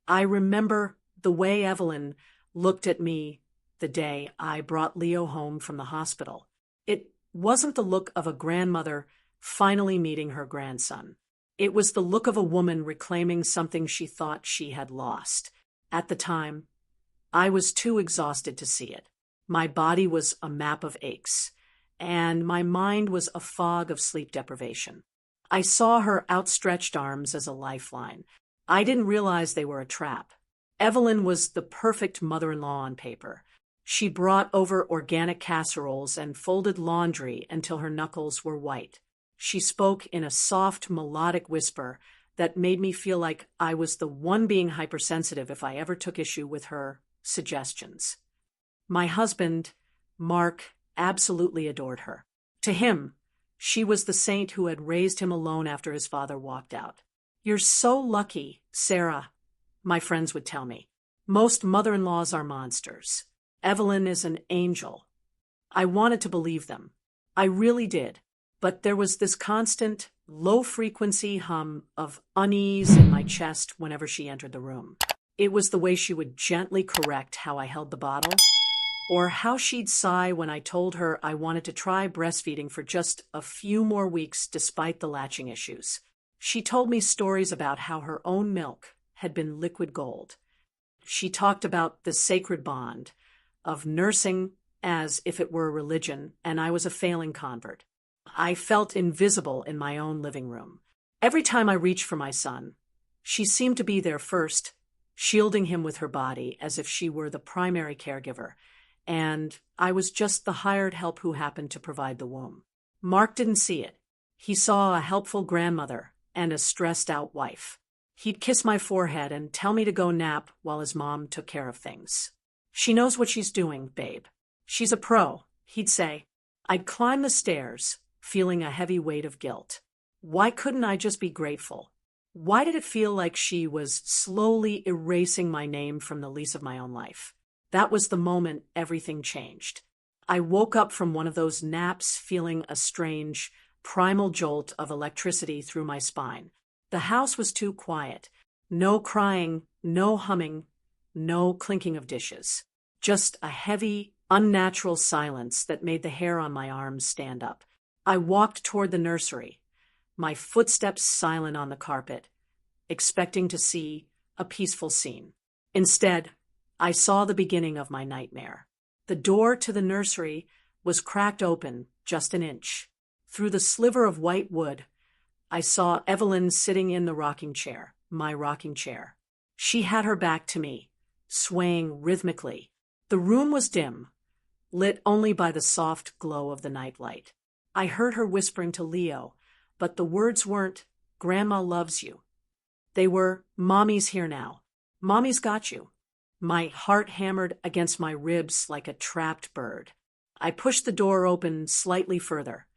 I remember the way Evelyn looked at me the day I brought Leo home from the hospital. It wasn't the look of a grandmother finally meeting her grandson. It was the look of a woman reclaiming something she thought she had lost. At the time, I was too exhausted to see it. My body was a map of aches, and my mind was a fog of sleep deprivation. I saw her outstretched arms as a lifeline. I didn't realize they were a trap. Evelyn was the perfect mother-in-law on paper. She brought over organic casseroles and folded laundry until her knuckles were white. She spoke in a soft, melodic whisper that made me feel like I was the one being hypersensitive if I ever took issue with her suggestions. My husband, Mark, absolutely adored her. To him, she was the saint who had raised him alone after his father walked out. "You're so lucky, Sarah," my friends would tell me. "Most mother-in-laws are monsters. Evelyn is an angel." I wanted to believe them. I really did. But there was this constant, low-frequency hum of unease in my chest whenever she entered the room. It was the way she would gently correct how I held the bottle, or how she'd sigh when I told her I wanted to try breastfeeding for just a few more weeks despite the latching issues. She told me stories about how her own milk had been liquid gold. She talked about the sacred bond of nursing as if it were a religion, and I was a failing convert. I felt invisible in my own living room. Every time I reached for my son, she seemed to be there first, shielding him with her body as if she were the primary caregiver, and I was just the hired help who happened to provide the womb. Mark didn't see it. He saw a helpful grandmother and a stressed-out wife. He'd kiss my forehead and tell me to go nap while his mom took care of things. "She knows what she's doing, babe. She's a pro," he'd say. I'd climb the stairs, feeling a heavy weight of guilt. Why couldn't I just be grateful? Why did it feel like she was slowly erasing my name from the lease of my own life? That was the moment everything changed. I woke up from one of those naps feeling a strange, primal jolt of electricity through my spine. The house was too quiet. No crying, no humming, no clinking of dishes. Just a heavy, unnatural silence that made the hair on my arms stand up. I walked toward the nursery, my footsteps silent on the carpet, expecting to see a peaceful scene. Instead, I saw the beginning of my nightmare. The door to the nursery was cracked open just an inch. Through the sliver of white wood, I saw Evelyn sitting in the rocking chair, my rocking chair. She had her back to me, swaying rhythmically. The room was dim, lit only by the soft glow of the nightlight. I heard her whispering to Leo, but the words weren't, "Grandma loves you." They were, "Mommy's here now. Mommy's got you." My heart hammered against my ribs like a trapped bird. I pushed the door open slightly further,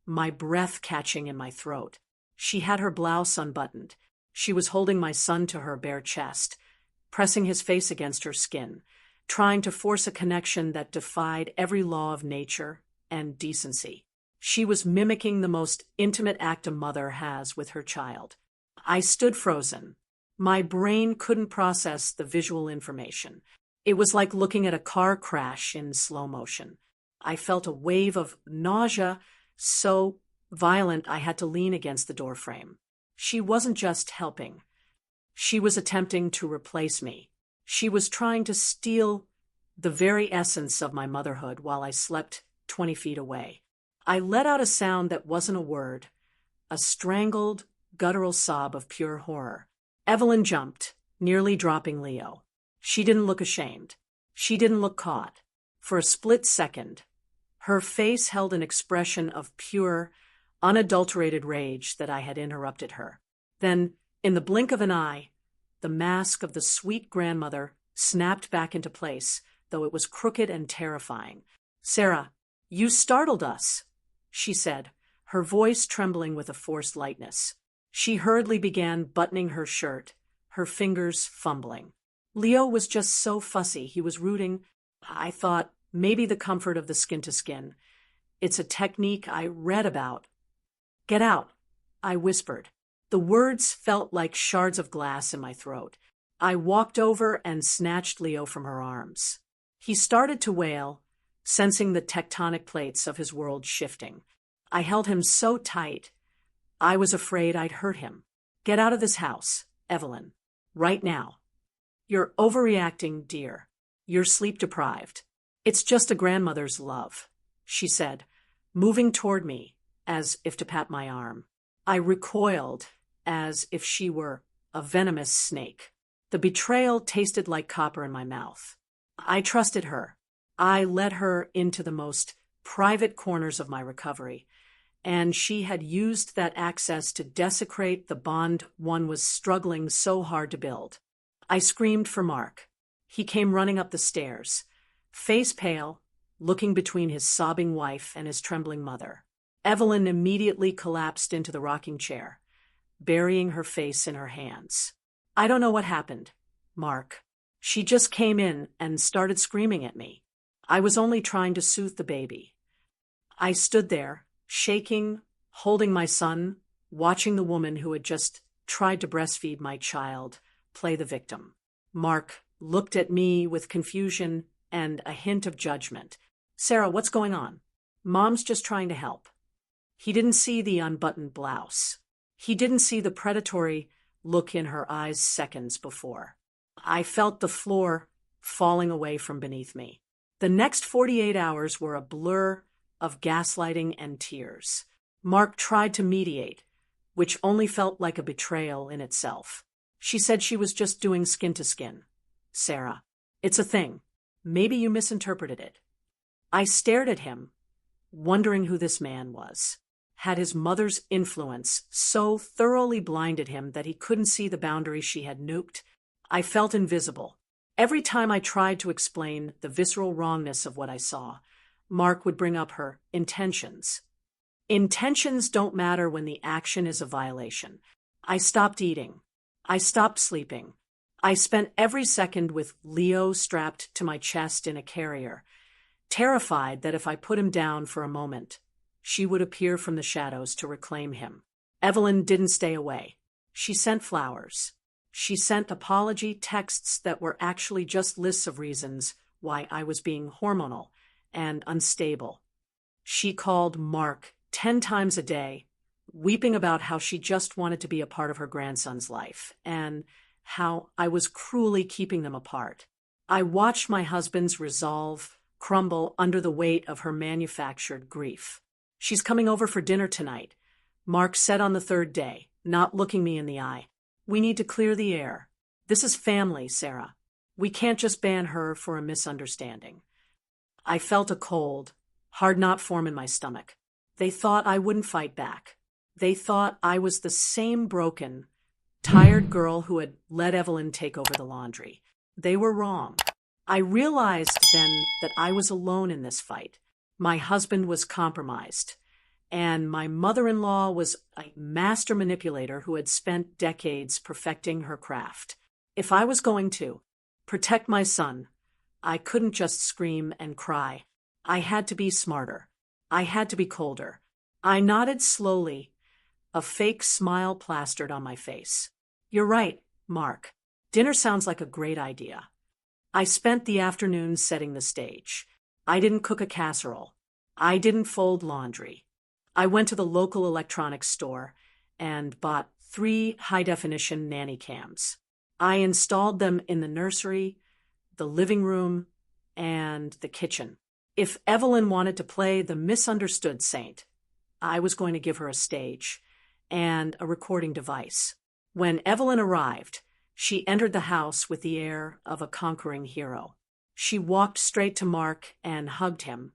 my breath catching in my throat. She had her blouse unbuttoned. She was holding my son to her bare chest, pressing his face against her skin, trying to force a connection that defied every law of nature and decency. She was mimicking the most intimate act a mother has with her child. I stood frozen. My brain couldn't process the visual information. It was like looking at a car crash in slow motion. I felt a wave of nausea so violent I had to lean against the doorframe. She wasn't just helping. She was attempting to replace me. She was trying to steal the very essence of my motherhood while I slept 20 feet away. I let out a sound that wasn't a word, a strangled, guttural sob of pure horror. Evelyn jumped, nearly dropping Leo. She didn't look ashamed. She didn't look caught. For a split second, her face held an expression of pure, unadulterated rage that I had interrupted her. Then, in the blink of an eye, the mask of the sweet grandmother snapped back into place, though it was crooked and terrifying. "Sarah, you startled us," she said, her voice trembling with a forced lightness. She hurriedly began buttoning her shirt, her fingers fumbling. Leo was just so fussy. He was rooting. I thought, maybe the comfort of the skin-to-skin. It's a technique I read about. "Get out," I whispered. The words felt like shards of glass in my throat. I walked over and snatched Leo from her arms. He started to wail, sensing the tectonic plates of his world shifting. I held him so tight, I was afraid I'd hurt him. Get out of this house, Evelyn. Right now. You're overreacting, dear. You're sleep deprived. It's just a grandmother's love, she said, moving toward me as if to pat my arm. I recoiled as if she were a venomous snake. The betrayal tasted like copper in my mouth. I trusted her. I led her into the most private corners of my recovery, and she had used that access to desecrate the bond one was struggling so hard to build. I screamed for Mark. He came running up the stairs, face pale, looking between his sobbing wife and his trembling mother. Evelyn immediately collapsed into the rocking chair, burying her face in her hands. I don't know what happened, Mark. She just came in and started screaming at me. I was only trying to soothe the baby. I stood there, shaking, holding my son, watching the woman who had just tried to breastfeed my child play the victim. Mark looked at me with confusion and a hint of judgment. Sarah, what's going on? Mom's just trying to help. He didn't see the unbuttoned blouse. He didn't see the predatory look in her eyes seconds before. I felt the floor falling away from beneath me. The next 48 hours were a blur of gaslighting and tears. Mark tried to mediate, which only felt like a betrayal in itself. She said she was just doing skin to skin. Sarah, it's a thing. Maybe you misinterpreted it. I stared at him, wondering who this man was. Had his mother's influence so thoroughly blinded him that he couldn't see the boundary she had nuked? I felt invisible. Every time I tried to explain the visceral wrongness of what I saw, Mark would bring up her intentions. Intentions don't matter when the action is a violation. I stopped eating. I stopped sleeping. I spent every second with Leo strapped to my chest in a carrier, terrified that if I put him down for a moment, she would appear from the shadows to reclaim him. Evelyn didn't stay away. She sent flowers. She sent apology texts that were actually just lists of reasons why I was being hormonal and unstable. She called Mark 10 times a day, weeping about how she just wanted to be a part of her grandson's life and how I was cruelly keeping them apart. I watched my husband's resolve crumble under the weight of her manufactured grief. She's coming over for dinner tonight, Mark said on the third day, not looking me in the eye. We need to clear the air. This is family, Sarah. We can't just ban her for a misunderstanding. I felt a cold, hard knot form in my stomach. They thought I wouldn't fight back. They thought I was the same broken, tired girl who had let Evelyn take over the laundry. They were wrong. I realized then that I was alone in this fight. My husband was compromised, and my mother-in-law was a master manipulator who had spent decades perfecting her craft. If I was going to protect my son, I couldn't just scream and cry. I had to be smarter. I had to be colder. I nodded slowly, a fake smile plastered on my face. You're right, Mark. Dinner sounds like a great idea. I spent the afternoon setting the stage. I didn't cook a casserole. I didn't fold laundry. I went to the local electronics store and bought 3 high-definition nanny cams. I installed them in the nursery, the living room, and the kitchen. If Evelyn wanted to play the misunderstood saint, I was going to give her a stage and a recording device. When Evelyn arrived, she entered the house with the air of a conquering hero. She walked straight to Mark and hugged him,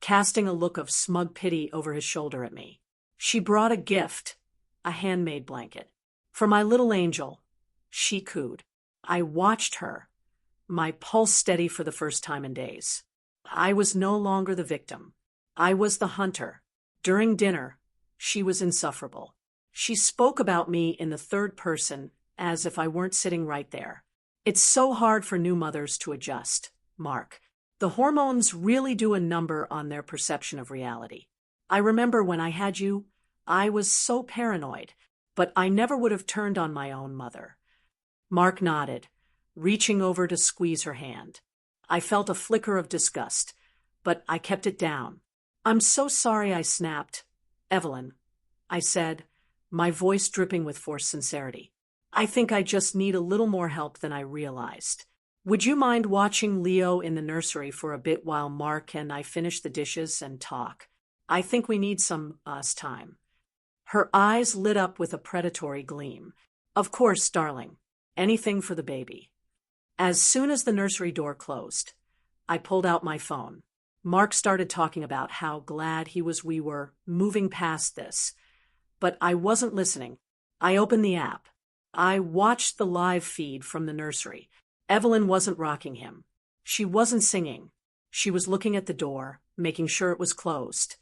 casting a look of smug pity over his shoulder at me. She brought a gift, a handmade blanket. For my little angel, she cooed. I watched her, my pulse steady for the first time in days. I was no longer the victim. I was the hunter. During dinner, she was insufferable. She spoke about me in the third person as if I weren't sitting right there. It's so hard for new mothers to adjust, Mark. The hormones really do a number on their perception of reality. I remember when I had you, I was so paranoid, but I never would have turned on my own mother. Mark nodded, reaching over to squeeze her hand. I felt a flicker of disgust, but I kept it down. "I'm so sorry," I snapped. "Evelyn," I said, my voice dripping with forced sincerity. "I think I just need a little more help than I realized. Would you mind watching Leo in the nursery for a bit while Mark and I finish the dishes and talk? I think we need some us time." Her eyes lit up with a predatory gleam. "Of course, darling. Anything for the baby." As soon as the nursery door closed, I pulled out my phone. Mark started talking about how glad he was we were moving past this, but I wasn't listening. I opened the app. I watched the live feed from the nursery. Evelyn wasn't rocking him. She wasn't singing. She was looking at the door, making sure it was closed,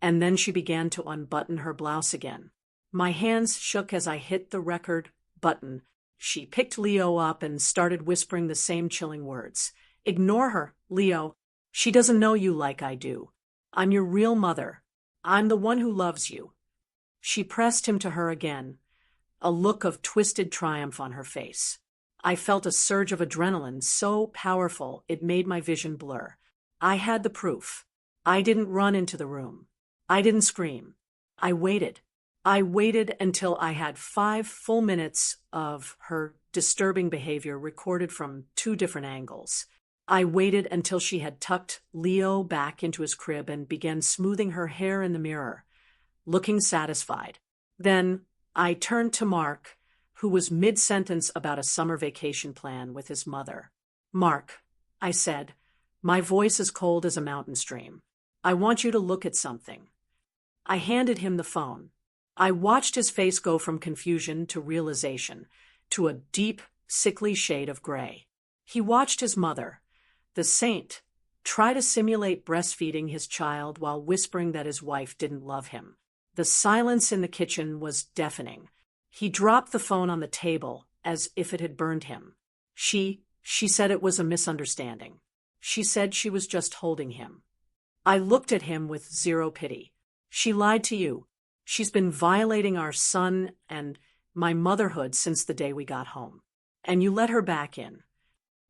and then she began to unbutton her blouse again. My hands shook as I hit the record button. She picked Leo up and started whispering the same chilling words. "Ignore her, Leo. She doesn't know you like I do. I'm your real mother. I'm the one who loves you." She pressed him to her again, a look of twisted triumph on her face. I felt a surge of adrenaline so powerful it made my vision blur. I had the proof. I didn't run into the room. I didn't scream. I waited. I waited until I had 5 full minutes of her disturbing behavior recorded from 2 different angles. I waited until she had tucked Leo back into his crib and began smoothing her hair in the mirror, looking satisfied. Then I turned to Mark, who was mid-sentence about a summer vacation plan with his mother. "Mark," I said, my voice as cold as a mountain stream, "I want you to look at something." I handed him the phone. I watched his face go from confusion to realization, to a deep, sickly shade of gray. He watched his mother, the saint, try to simulate breastfeeding his child while whispering that his wife didn't love him. The silence in the kitchen was deafening. He dropped the phone on the table as if it had burned him. She said it was a misunderstanding. She said she was just holding him. I looked at him with zero pity. "She lied to you. She's been violating our son and my motherhood since the day we got home. And you let her back in."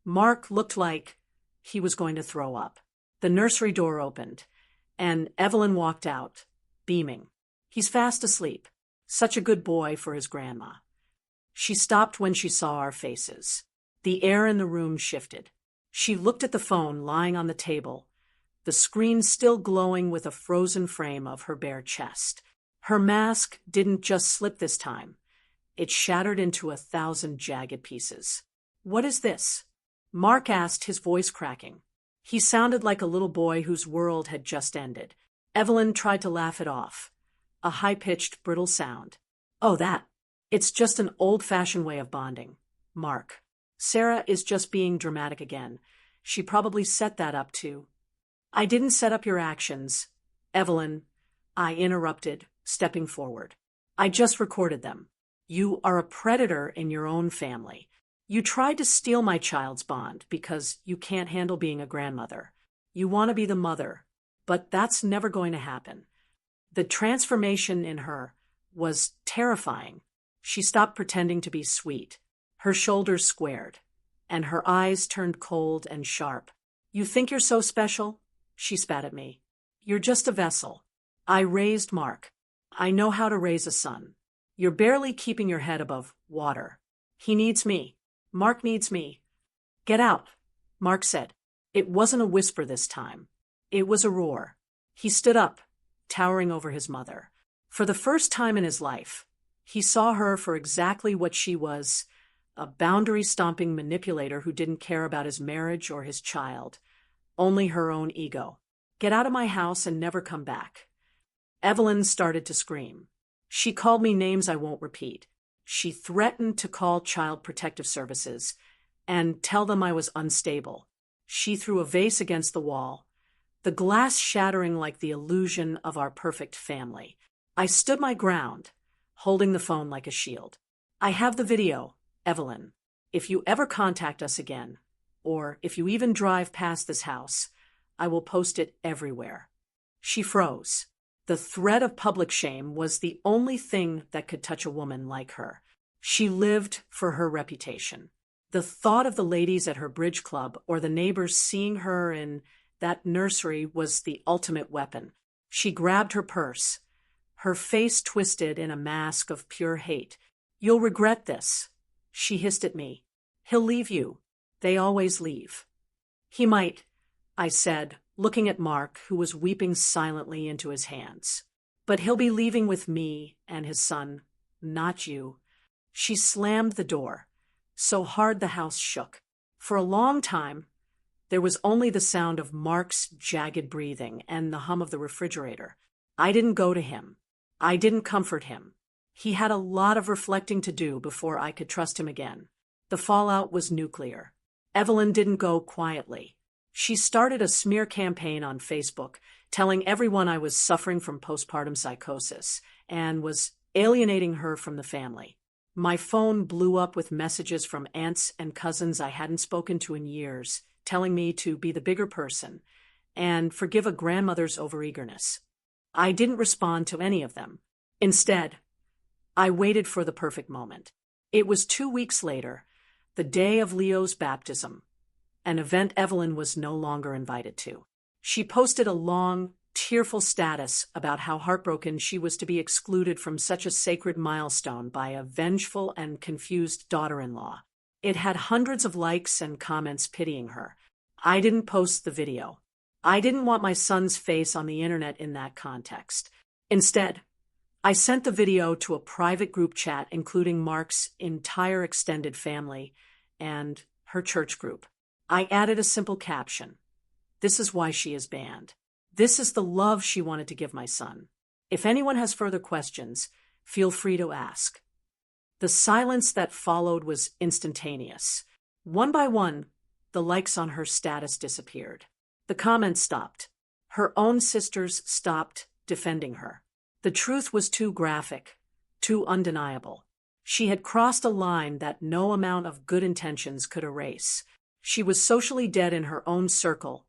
Mark looked like he was going to throw up. The nursery door opened, and Evelyn walked out, beaming. "He's fast asleep. Such a good boy for his grandma." She stopped when she saw our faces. The air in the room shifted. She looked at the phone lying on the table, the screen still glowing with a frozen frame of her bare chest. Her mask didn't just slip this time. It shattered into 1,000 jagged pieces. "What is this?" Mark asked, his voice cracking. He sounded like a little boy whose world had just ended. Evelyn tried to laugh it off. A high-pitched, brittle sound. "Oh, that. It's just an old-fashioned way of bonding, Mark. Sarah is just being dramatic again. She probably set that up too." "I didn't set up your actions, Evelyn," I interrupted, stepping forward. "I just recorded them. You are a predator in your own family. You tried to steal my child's bond because you can't handle being a grandmother. You want to be the mother, but that's never going to happen." The transformation in her was terrifying. She stopped pretending to be sweet. Her shoulders squared, and her eyes turned cold and sharp. "You think you're so special?" she spat at me. "You're just a vessel." I raised Mark. "I know how to raise a son. You're barely keeping your head above water. He needs me. Mark needs me." "Get out," Mark said. It wasn't a whisper this time. It was a roar. He stood up, towering over his mother. For the first time in his life, he saw her for exactly what she was, a boundary-stomping manipulator who didn't care about his marriage or his child, only her own ego. "Get out of my house and never come back." Evelyn started to scream. She called me names I won't repeat. She threatened to call Child Protective Services and tell them I was unstable. She threw a vase against the wall, the glass shattering like the illusion of our perfect family. I stood my ground, holding the phone like a shield. "I have the video, Evelyn. If you ever contact us again, or if you even drive past this house, I will post it everywhere." She froze. The threat of public shame was the only thing that could touch a woman like her. She lived for her reputation. The thought of the ladies at her bridge club or the neighbors seeing her in that nursery was the ultimate weapon. She grabbed her purse, her face twisted in a mask of pure hate. "You'll regret this," she hissed at me. "He'll leave you. They always leave." "He might," I said, looking at Mark, who was weeping silently into his hands. "But he'll be leaving with me and his son, not you." She slammed the door, so hard the house shook. For a long time, there was only the sound of Mark's jagged breathing and the hum of the refrigerator. I didn't go to him. I didn't comfort him. He had a lot of reflecting to do before I could trust him again. The fallout was nuclear. Evelyn didn't go quietly. She started a smear campaign on Facebook, telling everyone I was suffering from postpartum psychosis and was alienating her from the family. My phone blew up with messages from aunts and cousins I hadn't spoken to in years, telling me to be the bigger person and forgive a grandmother's overeagerness. I didn't respond to any of them. Instead, I waited for the perfect moment. It was 2 weeks later, the day of Leo's baptism, an event Evelyn was no longer invited to. She posted a long, tearful status about how heartbroken she was to be excluded from such a sacred milestone by a vengeful and confused daughter-in-law. It had hundreds of likes and comments pitying her. I didn't post the video. I didn't want my son's face on the internet in that context. Instead, I sent the video to a private group chat including Mark's entire extended family and her church group. I added a simple caption. "This is why she is banned. This is the love she wanted to give my son. If anyone has further questions, feel free to ask." The silence that followed was instantaneous. One by one, the likes on her status disappeared. The comments stopped. Her own sisters stopped defending her. The truth was too graphic, too undeniable. She had crossed a line that no amount of good intentions could erase. She was socially dead in her own circle,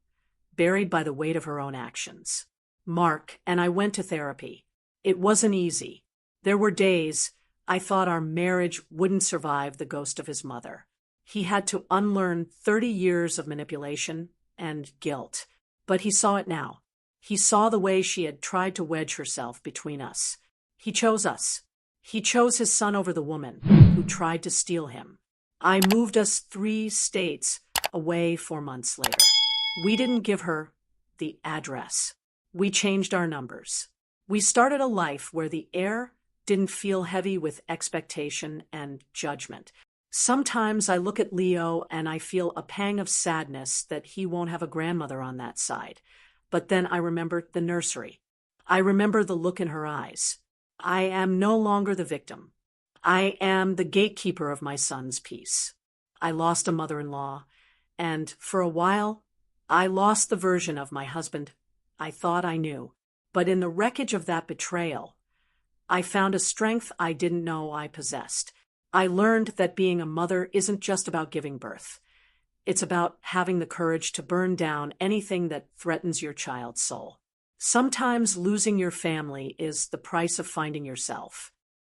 buried by the weight of her own actions. Mark and I went to therapy. It wasn't easy. There were days I thought our marriage wouldn't survive the ghost of his mother. He had to unlearn 30 years of manipulation and guilt. But he saw it now. He saw the way she had tried to wedge herself between us. He chose us. He chose his son over the woman who tried to steal him. I moved us 3 states away 4 months later. We didn't give her the address. We changed our numbers. We started a life where the air didn't feel heavy with expectation and judgment. Sometimes I look at Leo and I feel a pang of sadness that he won't have a grandmother on that side. But then I remember the nursery. I remember the look in her eyes. I am no longer the victim. I am the gatekeeper of my son's peace. I lost a mother-in-law, and for a while, I lost the version of my husband I thought I knew. But in the wreckage of that betrayal, I found a strength I didn't know I possessed. I learned that being a mother isn't just about giving birth. It's about having the courage to burn down anything that threatens your child's soul. Sometimes losing your family is the price of finding yourself.